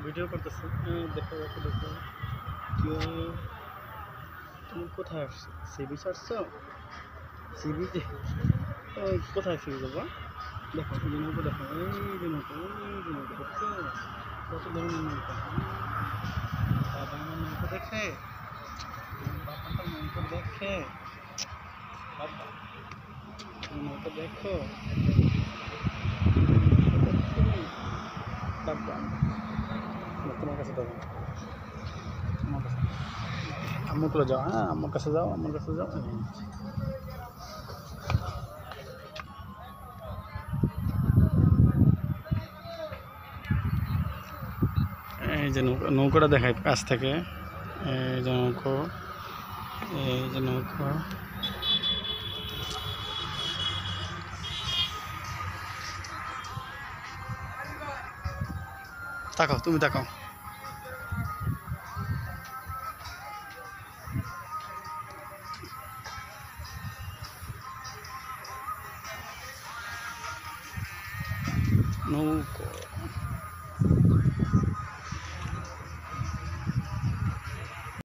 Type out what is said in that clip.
Video করতেছি। দেখো দেখো দেখো কেউ, তুমি কোথায় আসছো? সিবি ছাড়ছো? সিবি যে কোথায় সিবি করবো? দেখো এই যে নৌকো, দেখো এই যে নৌকো, এই যে নৌকো দেখছো? কত ধরনের নৌকা! বাবা আমার নৌকো দেখে, বাবাটা নৌকো দেখে, বাবা তুমি নৌকো দেখো, বাবা তোমার কাছে দেবো, আমার কাছে আম্মুর কাছে যাও, হ্যাঁ আমার কাছে যাও, আমার কাছে যাও। এই যে নৌকোটা দেখায় কাছ থেকে, এই যে নৌকো, এই যে নৌকো। তাকাও, তুমি তাকাও। নৌকো